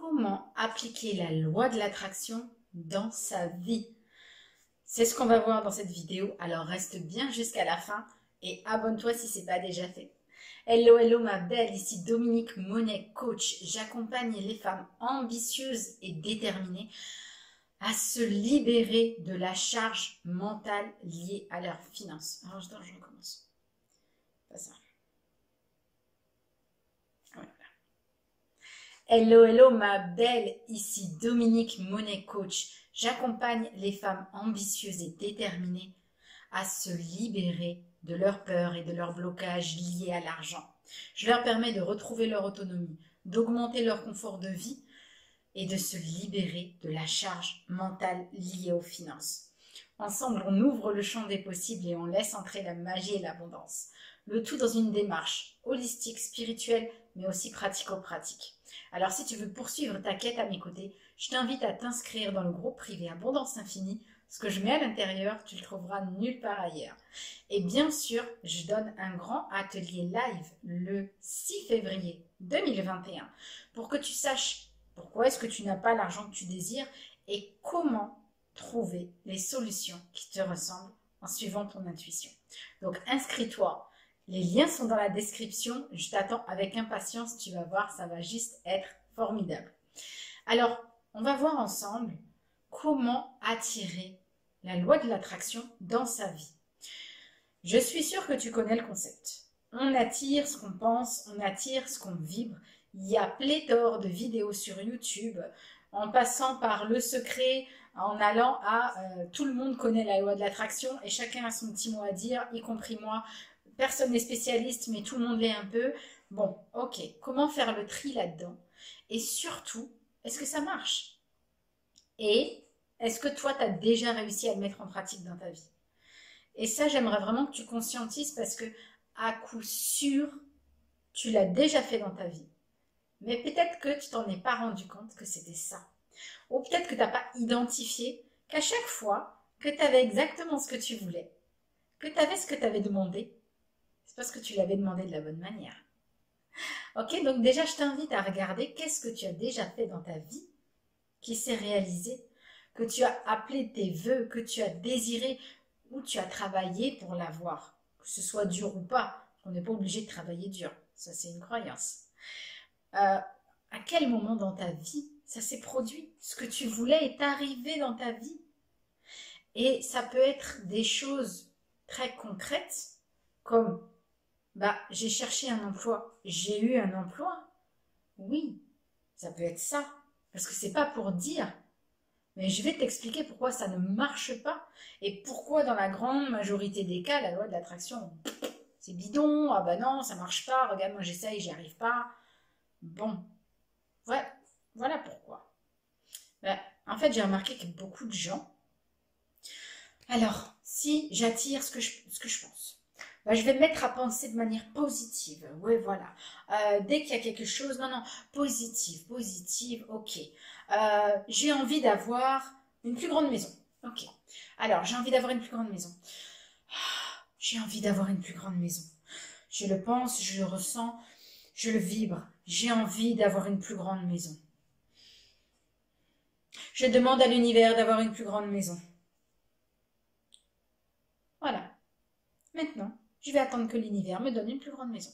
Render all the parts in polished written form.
Comment appliquer la loi de l'attraction dans sa vie? C'est ce qu'on va voir dans cette vidéo, alors reste bien jusqu'à la fin et abonne-toi si ce n'est pas déjà fait. Hello, hello ma belle, ici Dominique Monet, coach. J'accompagne les femmes ambitieuses et déterminées à se libérer de la charge mentale liée à leurs finances. Alors je recommence. Pas ça. Hello, hello ma belle, ici Dominique Monet Coach. J'accompagne les femmes ambitieuses et déterminées à se libérer de leurs peurs et de leurs blocages liés à l'argent. Je leur permets de retrouver leur autonomie, d'augmenter leur confort de vie et de se libérer de la charge mentale liée aux finances. Ensemble, on ouvre le champ des possibles et on laisse entrer la magie et l'abondance. Le tout dans une démarche holistique, spirituelle, mais aussi pratico-pratique. Alors si tu veux poursuivre ta quête à mes côtés, je t'invite à t'inscrire dans le groupe privé Abondance Infinie. Ce que je mets à l'intérieur, tu le trouveras nulle part ailleurs. Et bien sûr, je donne un grand atelier live le 6 février 2021 pour que tu saches pourquoi est-ce que tu n'as pas l'argent que tu désires et comment trouver les solutions qui te ressemblent en suivant ton intuition. Donc inscris-toi. Les liens sont dans la description. Je t'attends avec impatience. Tu vas voir, ça va juste être formidable. Alors, on va voir ensemble comment attirer la loi de l'attraction dans sa vie. Je suis sûre que tu connais le concept. On attire ce qu'on pense, on attire ce qu'on vibre. Il y a pléthore de vidéos sur YouTube, en passant par Le Secret, en allant à tout le monde connaît la loi de l'attraction et chacun a son petit mot à dire, y compris moi. Personne n'est spécialiste, mais tout le monde l'est un peu. Bon, ok, comment faire le tri là-dedans? Et surtout, est-ce que ça marche? Et est-ce que toi, tu as déjà réussi à le mettre en pratique dans ta vie? Et ça, j'aimerais vraiment que tu conscientises parce que, à coup sûr, tu l'as déjà fait dans ta vie. Mais peut-être que tu t'en es pas rendu compte que c'était ça. Ou peut-être que tu n'as pas identifié qu'à chaque fois que tu avais exactement ce que tu voulais, que tu avais ce que tu avais demandé, c'est parce que tu l'avais demandé de la bonne manière. Ok, donc déjà, je t'invite à regarder qu'est-ce que tu as déjà fait dans ta vie qui s'est réalisé, que tu as appelé tes vœux, que tu as désiré ou tu as travaillé pour l'avoir. Que ce soit dur ou pas, on n'est pas obligé de travailler dur. Ça, c'est une croyance. À quel moment dans ta vie ça s'est produit? Ce que tu voulais est arrivé dans ta vie. Et ça peut être des choses très concrètes comme j'ai cherché un emploi, j'ai eu un emploi. Oui, ça peut être ça. Parce que c'est pas pour dire. Mais je vais t'expliquer pourquoi ça ne marche pas. Et pourquoi dans la grande majorité des cas, la loi de l'attraction, c'est bidon. Ah bah non, ça marche pas. Regarde, moi j'essaye, j'y arrive pas. Bon, ouais, voilà pourquoi. En fait, j'ai remarqué que beaucoup de gens... Alors, si j'attire ce que je pense, je vais me mettre à penser de manière positive. Oui, voilà. Dès qu'il y a quelque chose, non, positive, ok. J'ai envie d'avoir une plus grande maison. Ok. Alors, j'ai envie d'avoir une plus grande maison. J'ai envie d'avoir une plus grande maison. Je le pense, je le ressens, je le vibre. J'ai envie d'avoir une plus grande maison. Je demande à l'univers d'avoir une plus grande maison. Voilà. Maintenant, je vais attendre que l'univers me donne une plus grande maison.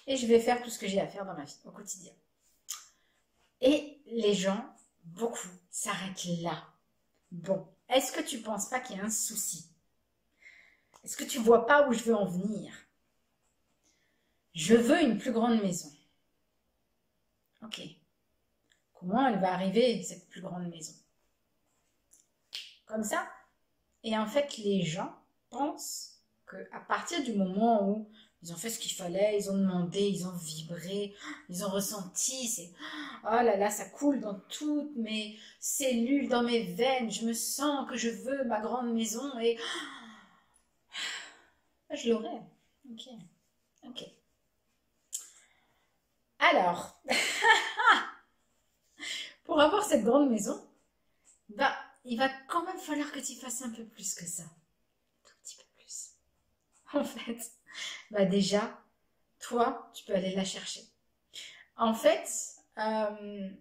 Et je vais faire tout ce que j'ai à faire dans ma vie, au quotidien. Et les gens, beaucoup, s'arrêtent là. Bon, est-ce que tu ne penses pas qu'il y a un souci? Est-ce que tu ne vois pas où je veux en venir? Je veux une plus grande maison. Ok. Comment elle va arriver, cette plus grande maison? Comme ça. Et en fait, les gens pensent qu'à partir du moment où ils ont fait ce qu'il fallait, ils ont demandé, ils ont vibré, ils ont ressenti, c'est oh là là, ça coule dans toutes mes cellules, dans mes veines, je me sens que je veux ma grande maison et je l'aurai. Ok. Alors, pour avoir cette grande maison, il va quand même falloir que tu fasses un peu plus que ça. Un tout petit peu plus. En fait, déjà, toi, tu peux aller la chercher. En fait, il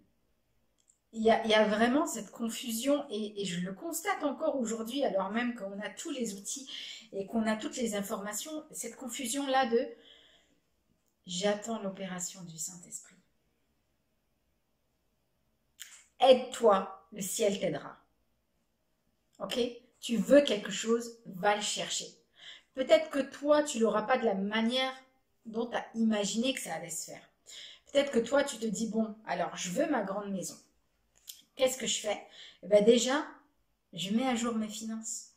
y a vraiment cette confusion et je le constate encore aujourd'hui, alors même qu'on a tous les outils et qu'on a toutes les informations, cette confusion-là de j'attends l'opération du Saint-Esprit. Aide-toi, le ciel t'aidera. Ok? Tu veux quelque chose, va le chercher. Peut-être que toi, tu l'auras pas de la manière dont tu as imaginé que ça allait se faire. Peut-être que toi, tu te dis, bon, alors je veux ma grande maison. Qu'est-ce que je fais? Eh bien déjà, je mets à jour mes finances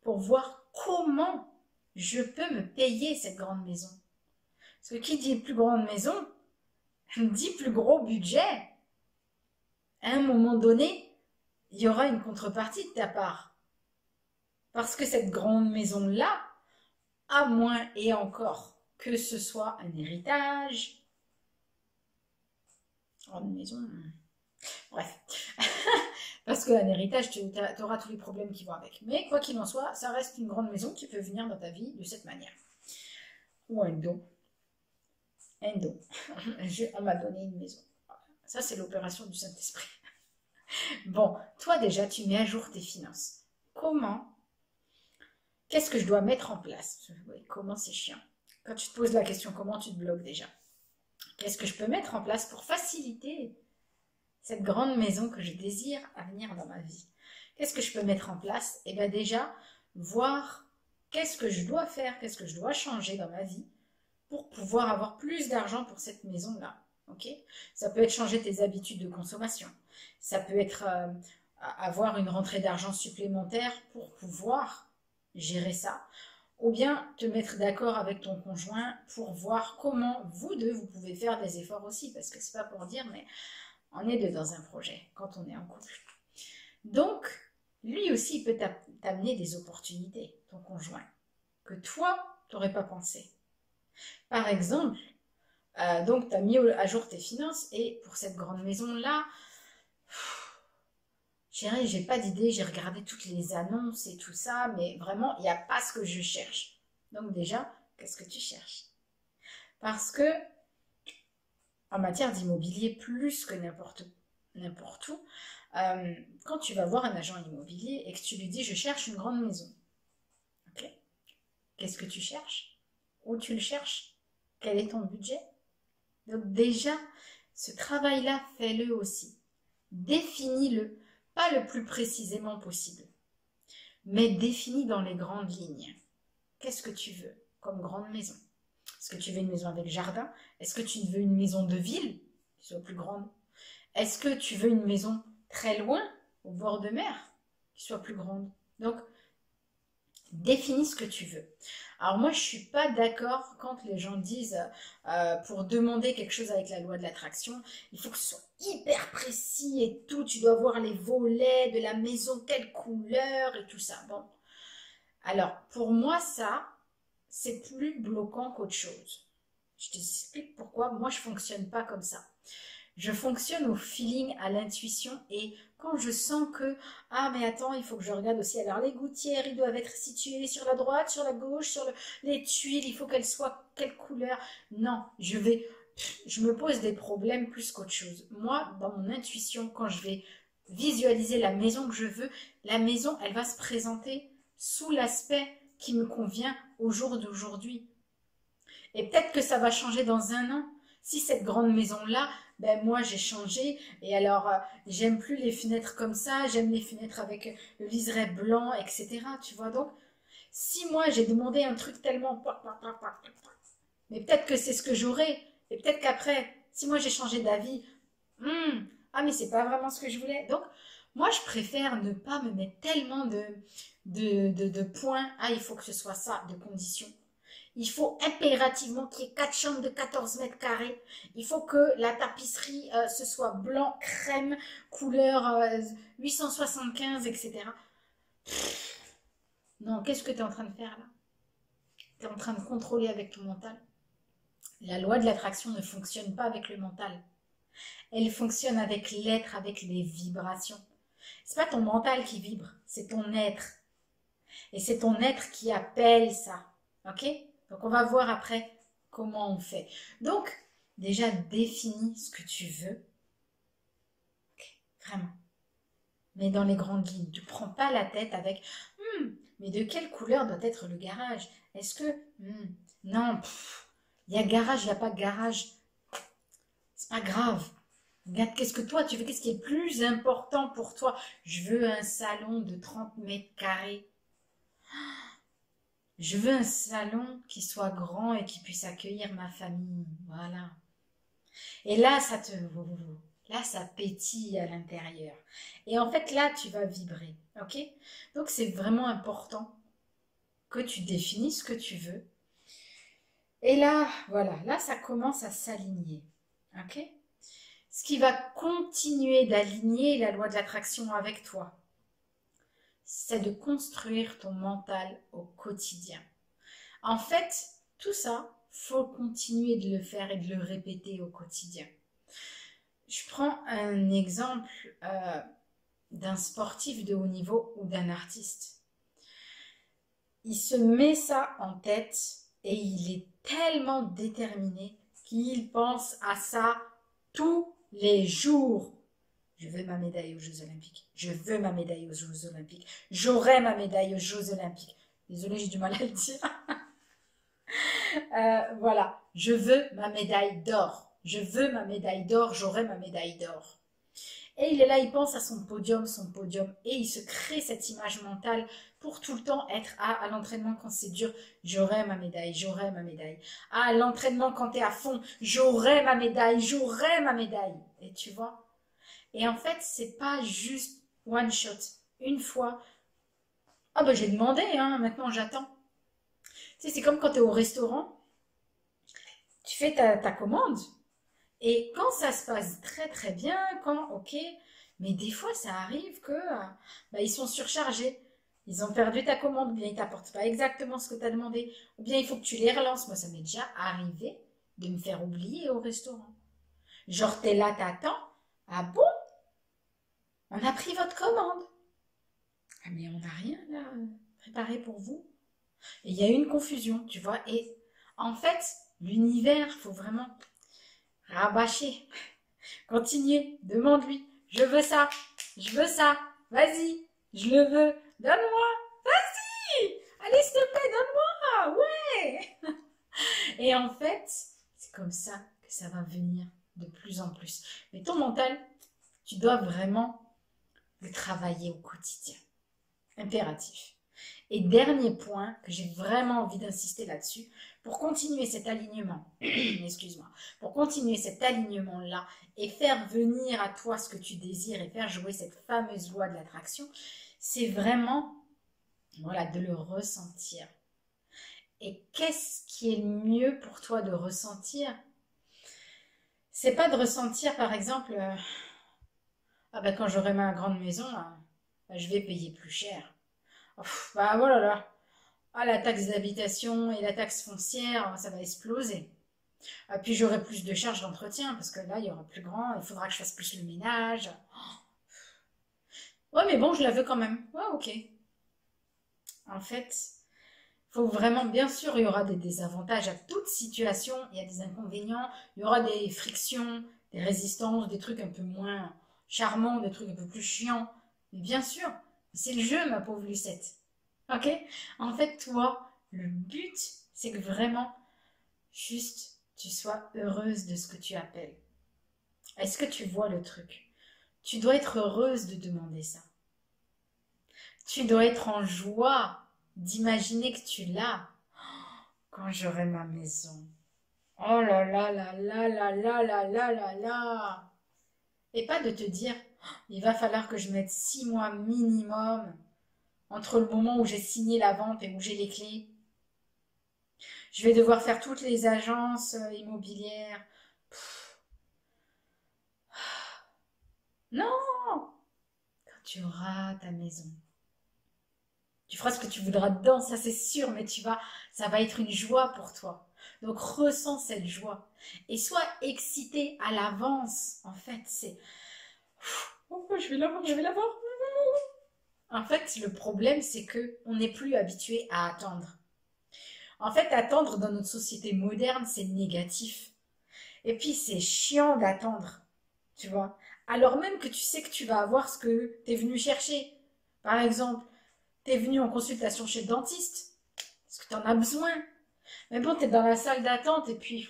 pour voir comment je peux me payer cette grande maison. Parce que qui dit plus grande maison, dit plus gros budget. À un moment donné, il y aura une contrepartie de ta part. Parce que cette grande maison-là, à moins et encore que ce soit un héritage, grande maison, bref, parce qu'un héritage, tu auras tous les problèmes qui vont avec. Mais quoi qu'il en soit, ça reste une grande maison qui peut venir dans ta vie de cette manière. Ou un don. Un don. On m'a donné une maison. Ça, c'est l'opération du Saint-Esprit. Bon, toi déjà, tu mets à jour tes finances. Comment? Qu'est-ce que je dois mettre en place? Oui, comment c'est chiant. Quand tu te poses la question, comment tu te bloques déjà? Qu'est-ce que je peux mettre en place pour faciliter cette grande maison que je désire à venir dans ma vie? Qu'est-ce que je peux mettre en place? Eh bien déjà, voir qu'est-ce que je dois faire, qu'est-ce que je dois changer dans ma vie pour pouvoir avoir plus d'argent pour cette maison-là. Okay, ça peut être changer tes habitudes de consommation. Ça peut être avoir une rentrée d'argent supplémentaire pour pouvoir gérer ça. Ou bien te mettre d'accord avec ton conjoint pour voir comment vous deux, vous pouvez faire des efforts aussi. Parce que c'est pas pour dire, mais on est deux dans un projet quand on est en couple. Donc, lui aussi, il peut t'amener des opportunités, ton conjoint, que toi, tu n'aurais pas pensé. Par exemple, donc tu as mis à jour tes finances et pour cette grande maison-là, chérie, j'ai pas d'idée, j'ai regardé toutes les annonces et tout ça, mais vraiment, il n'y a pas ce que je cherche. Donc déjà, qu'est-ce que tu cherches? Parce que en matière d'immobilier, plus que n'importe où, quand tu vas voir un agent immobilier et que tu lui dis je cherche une grande maison, ok? Qu'est-ce que tu cherches? Où tu le cherches? Quel est ton budget? Donc déjà, ce travail-là, fais-le aussi. Définis-le, pas le plus précisément possible, mais définis dans les grandes lignes. Qu'est-ce que tu veux comme grande maison? Est-ce que tu veux une maison avec jardin? Est-ce que tu veux une maison de ville qui soit plus grande? Est-ce que tu veux une maison très loin, au bord de mer, qui soit plus grande? Donc, définis ce que tu veux. Alors moi, je suis pas d'accord quand les gens disent pour demander quelque chose avec la loi de l'attraction, il faut que ce soit hyper précis et tout. Tu dois voir les volets de la maison, quelle couleur et tout ça. Bon, alors pour moi, ça, c'est plus bloquant qu'autre chose. Je t'explique pourquoi. Moi, je fonctionne pas comme ça. Je fonctionne au feeling, à l'intuition et quand je sens que ah mais attends, il faut que je regarde aussi, alors les gouttières, ils doivent être situées sur la droite, sur la gauche, les tuiles, il faut qu'elles soient quelle couleur? Non, je me pose des problèmes plus qu'autre chose. Moi, dans mon intuition, quand je vais visualiser la maison que je veux, la maison, elle va se présenter sous l'aspect qui me convient au jour d'aujourd'hui. Et peut-être que ça va changer dans un an. Si cette grande maison-là, ben moi j'ai changé et alors j'aime plus les fenêtres comme ça, j'aime les fenêtres avec le liseré blanc, etc. Tu vois, donc si moi j'ai demandé un truc tellement... Mais peut-être que c'est ce que j'aurais. Et peut-être qu'après, si moi j'ai changé d'avis, ah mais c'est pas vraiment ce que je voulais. Donc moi je préfère ne pas me mettre tellement de points. Ah il faut que ce soit ça, de conditions. Il faut impérativement qu'il y ait 4 chambres de 14 mètres carrés. Il faut que la tapisserie, ce soit blanc, crème, couleur 875, etc. Non, qu'est-ce que tu es en train de faire là? Tu es en train de contrôler avec ton mental. La loi de l'attraction ne fonctionne pas avec le mental. Elle fonctionne avec l'être, avec les vibrations. C'est pas ton mental qui vibre, c'est ton être. Et c'est ton être qui appelle ça. Ok? Donc on va voir après comment on fait. Donc déjà définis ce que tu veux. Ok, vraiment. Mais dans les grandes lignes, tu ne prends pas la tête avec mais de quelle couleur doit être le garage? Est-ce que non, il y a garage, il n'y a pas de garage. C'est pas grave. Regarde, qu'est-ce que toi tu veux? Qu'est-ce qui est plus important pour toi? Je veux un salon de 30 mètres carrés. Je veux un salon qui soit grand et qui puisse accueillir ma famille. Voilà. Et là, là, ça pétille à l'intérieur. Et en fait, là, tu vas vibrer. Ok? Donc, c'est vraiment important que tu définisses ce que tu veux. Et là, voilà, là, ça commence à s'aligner. Ok? Ce qui va continuer d'aligner la loi de l'attraction avec toi, c'est de construire ton mental au quotidien. En fait, tout ça, faut continuer de le faire et de le répéter au quotidien. Je prends un exemple d'un sportif de haut niveau ou d'un artiste. Il se met ça en tête et il est tellement déterminé qu'il pense à ça tous les jours. Je veux ma médaille aux Jeux Olympiques. Je veux ma médaille aux Jeux Olympiques. J'aurai ma médaille aux Jeux Olympiques. Désolée, j'ai du mal à le dire. Voilà, je veux ma médaille d'or. Je veux ma médaille d'or, j'aurai ma médaille d'or. Et il est là, il pense à son podium, et il se crée cette image mentale pour tout le temps être à l'entraînement quand c'est dur, j'aurai ma médaille, j'aurai ma médaille. À l'entraînement quand t'es à fond, j'aurai ma médaille, j'aurai ma médaille. Et tu vois? Et en fait, c'est pas juste one shot. Une fois, ah ben j'ai demandé, hein, maintenant j'attends. Tu sais, c'est comme quand t'es au restaurant, tu fais ta commande. Et quand ça se passe très très bien, ok, mais des fois ça arrive que ils sont surchargés. Ils ont perdu ta commande, ou bien ils t'apportent pas exactement ce que tu as demandé, ou bien il faut que tu les relances. Moi, ça m'est déjà arrivé de me faire oublier au restaurant. Genre, t'es là, t'attends. Ah bon? On a pris votre commande. Ah mais on n'a rien là préparé pour vous. Et il y a eu une confusion, tu vois. Et en fait, l'univers, faut vraiment rabâcher. Continuez, demande-lui. Je veux ça, vas-y, je le veux, donne-moi, vas-y, allez s'il te plaît, donne-moi, ouais. Et en fait, c'est comme ça que ça va venir de plus en plus. Mais ton mental, tu dois vraiment le travailler au quotidien. Impératif. Et dernier point, que j'ai vraiment envie d'insister là-dessus, pour continuer cet alignement, excuse-moi, pour continuer cet alignement-là et faire venir à toi ce que tu désires et faire jouer cette fameuse loi de l'attraction, c'est vraiment, voilà, de le ressentir. Et qu'est-ce qui est le mieux pour toi de ressentir? C'est pas de ressentir, par exemple, quand j'aurai ma grande maison, je vais payer plus cher. Voilà là. Ah, la taxe d'habitation et la taxe foncière, ça va exploser. Puis j'aurai plus de charges d'entretien parce que là, il y aura plus grand, il faudra que je fasse plus le ménage. Ouais, mais bon, je la veux quand même. Ouais, ok. En fait, faut vraiment, bien sûr, il y aura des désavantages à toute situation, il y a des inconvénients, il y aura des frictions, des résistances, des trucs un peu moins charmants, des trucs un peu plus chiants. Mais bien sûr, c'est le jeu, ma pauvre Lucette. Ok? En fait, toi, le but, c'est que vraiment, juste, tu sois heureuse de ce que tu appelles. Est-ce que tu vois le truc? Tu dois être heureuse de demander ça. Tu dois être en joie d'imaginer que tu l'as. Quand j'aurai ma maison. Oh là là là là là là là là là là. Et pas de te dire, il va falloir que je mette 6 mois minimum entre le moment où j'ai signé la vente et où j'ai les clés. Je vais devoir faire toutes les agences immobilières. Non! Quand tu auras ta maison. Tu feras ce que tu voudras dedans, ça c'est sûr, mais ça va être une joie pour toi. Donc ressens cette joie et sois excité à l'avance. En fait, c'est oh, je vais l'avoir, je vais l'avoir. En fait, le problème c'est que on n'est plus habitué à attendre. En fait, attendre dans notre société moderne, c'est négatif. Et puis, c'est chiant d'attendre, tu vois. Alors même que tu sais que tu vas avoir ce que tu es venu chercher. Par exemple, tu es venu en consultation chez le dentiste, parce que tu en as besoin. Mais bon, tu es dans la salle d'attente et puis,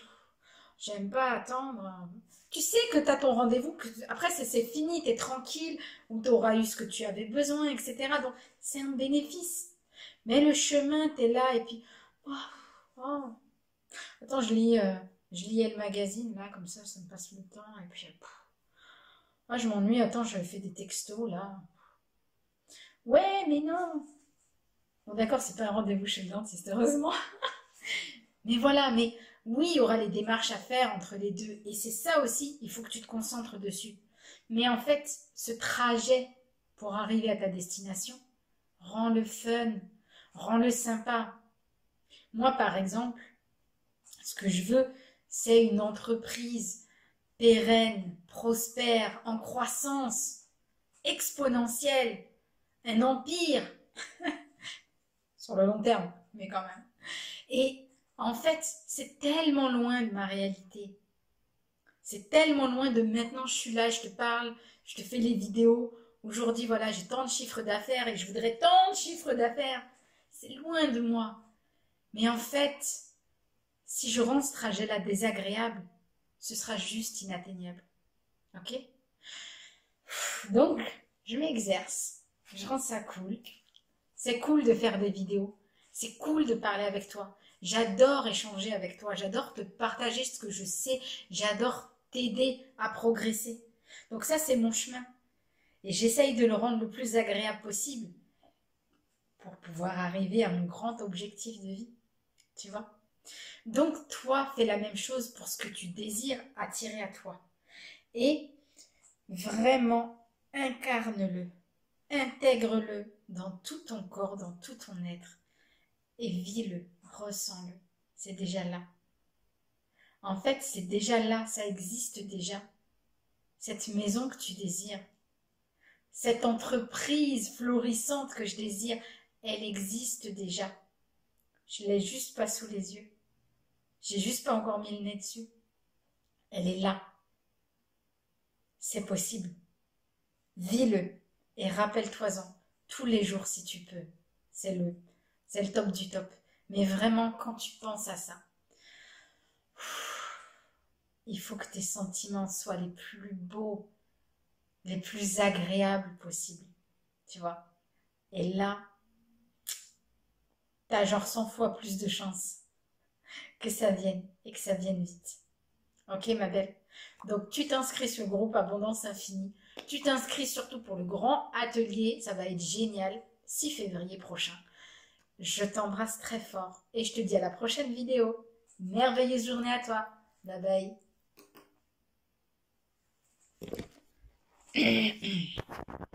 j'aime pas attendre. Tu sais que tu as ton rendez-vous, que après c'est fini, tu es tranquille, ou tu auras eu ce que tu avais besoin, etc. Donc, c'est un bénéfice. Mais le chemin, tu es là et puis, oh, oh. Attends, je lis le magazine, là, comme ça me passe le temps, et puis, moi, je m'ennuie, attends, je fais des textos, là. Ouais, mais non. Bon, d'accord, c'est pas un rendez-vous chez le dentiste, heureusement. Mais voilà, mais oui, il y aura les démarches à faire entre les deux. Et c'est ça aussi, il faut que tu te concentres dessus. Mais en fait, ce trajet pour arriver à ta destination, rends-le fun, rends-le sympa. Moi, par exemple, ce que je veux, c'est une entreprise pérenne, prospère, en croissance, exponentielle, un empire sur le long terme, mais quand même. Et en fait, c'est tellement loin de ma réalité. C'est tellement loin de maintenant, je suis là, je te parle, je te fais les vidéos. Aujourd'hui, voilà, j'ai tant de chiffres d'affaires et je voudrais tant de chiffres d'affaires. C'est loin de moi. Mais en fait, si je rends ce trajet-là désagréable, ce sera juste inatteignable. Ok? Donc, je m'exerce. Je rends ça cool. C'est cool de faire des vidéos. C'est cool de parler avec toi. J'adore échanger avec toi. J'adore te partager ce que je sais. J'adore t'aider à progresser. Donc ça, c'est mon chemin. Et j'essaye de le rendre le plus agréable possible pour pouvoir arriver à mon grand objectif de vie. Tu vois? Donc toi, fais la même chose pour ce que tu désires attirer à toi. Et vraiment, incarne-le. Intègre-le dans tout ton corps, dans tout ton être. Et vis-le, ressens-le. C'est déjà là. En fait, c'est déjà là, ça existe déjà. Cette maison que tu désires, cette entreprise florissante que je désire, elle existe déjà. Je l'ai juste pas sous les yeux. J'ai juste pas encore mis le nez dessus. Elle est là. C'est possible. Vis-le et rappelle-toi-en tous les jours si tu peux. C'est le top du top. Mais vraiment, quand tu penses à ça, il faut que tes sentiments soient les plus beaux, les plus agréables possibles. Tu vois? Et là, t'as genre 100 fois plus de chances que ça vienne et que ça vienne vite. Ok, ma belle? Donc, tu t'inscris sur le groupe Abondance Infinie. Tu t'inscris surtout pour le grand atelier. Ça va être génial. 6 février prochain. Je t'embrasse très fort et je te dis à la prochaine vidéo. Merveilleuse journée à toi. Bye bye.